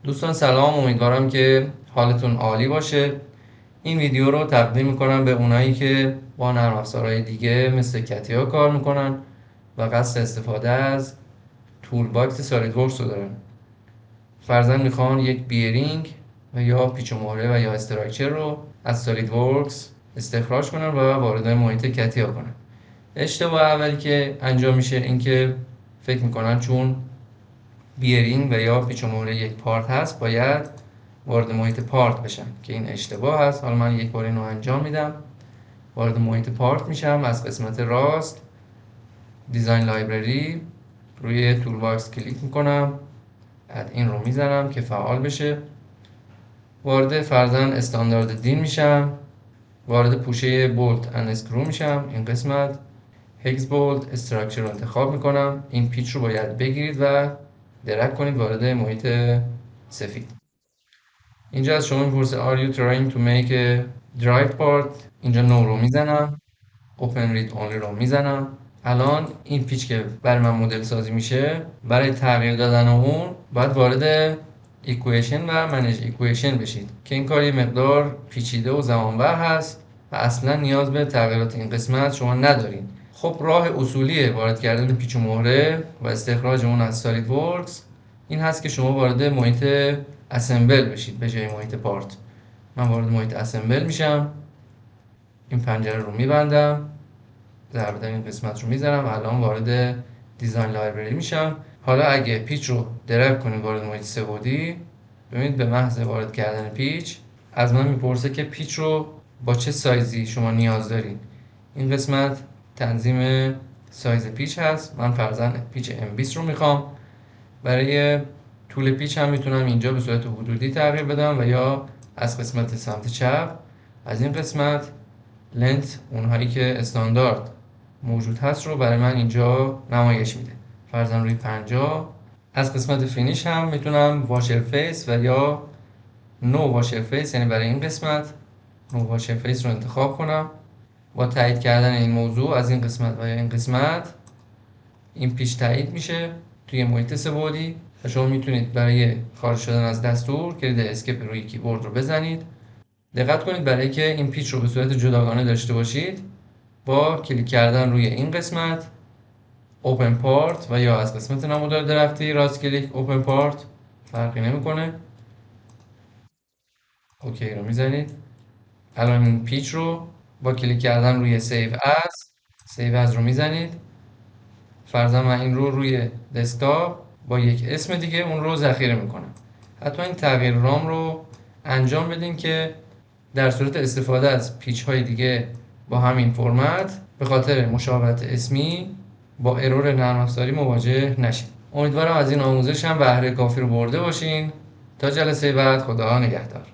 دوستان سلام، امیدوارم که حالتون عالی باشه. این ویدیو رو تقدیم میکنم به اونایی که با نرم افزارهای دیگه مثل کتیا کار میکنن و قصد استفاده از تول باکس سالید ورکس رو دارن. فرضاً میخوان یک بیرینگ و یا پیچ و مهره و یا استراکچر رو از سالید ورکس استخراج کنن و وارد محیط کتیا کنن. اشتباه اولی که انجام میشه این که فکر میکنن چون بیرینگ و یا پیچ و مهره یک پارت هست باید وارد محیط پارت بشم که این اشتباه هست. حالا من یک بار اینو انجام میدم، وارد محیط پارت میشم. از قسمت راست دیزاین لایبرری روی تول باکس کلیک میکنم، اد این رو میزنم که فعال بشه. وارد فرزن استاندارد دین میشم، وارد پوشه بولت اند اسکرو میشم. این قسمت هگز بولت استراکچر رو انتخاب میکنم. این پیچ رو باید بگیرید و درک کنید وارد محیط سفید. اینجا از شما میپرسه Are you trying to make a drive part؟ اینجا No رو میزنم، Open read only رو میزنم. الان این پیچ که برای من مدل سازی میشه، برای تغییر دادن اون باید وارد ایکویشن و منیج ایکویشن بشید که این کار یه مقدار پیچیده و زمانبر هست و اصلا نیاز به تغییرات این قسمت شما ندارین. خب راه اصولی وارد کردن پیچ و مهره و استخراج اون از سالید ورکس این هست که شما وارد محیط اسمبل بشید به جای محیط پارت. من وارد محیط اسمبل میشم، این پنجره رو میبندم، ضربه این قسمت رو میزنم. الان وارد دیزاین لایبرری میشم. حالا اگه پیچ رو درگ کنیم وارد محیط سه‌بعدی، ببینید به محض وارد کردن پیچ از من میپرسه که پیچ رو با چه سایزی شما نیاز دارین. این قسمت تنظیم سایز پیچ هست. من فرضاً پیچ M20 رو میخوام. برای طول پیچ هم میتونم اینجا به صورت حدودی تغییر بدم و یا از قسمت سمت چپ از این قسمت لنت اونهایی که استاندارد موجود هست رو برای من اینجا نمایش میده، فرضاً روی 50. از قسمت فینیش هم میتونم واشر فیس و یا نو واشر فیس، یعنی برای این قسمت نو واشر فیس رو انتخاب کنم. با تایید کردن این موضوع از این قسمت و یا این قسمت این پیچ تایید میشه توی محیط سه‌بعدی و شما میتونید برای خارج شدن از دستور کلید اسکیپ روی کیبورد رو بزنید. دقت کنید برای که این پیچ رو به صورت جداگانه داشته باشید با کلیک کردن روی این قسمت اوپن پارت و یا از قسمت نمودار درختی راست کلیک اوپن پارت فرقی نمیکنه، اوکی رو میزنید. الان این پیچ رو با کلیک کردن روی سیو از رو میزنید. فرضاً من این رو روی دسکتاپ با یک اسم دیگه اون رو ذخیره میکنم. حتی این تغییر رام رو انجام بدین که در صورت استفاده از پیچ های دیگه با همین فرمت به خاطر مشابهت اسمی با ارور نرم افزاری مواجه نشید. امیدوارم از این آموزش هم بهره کافی رو برده باشین. تا جلسه بعد، خدا نگهدار.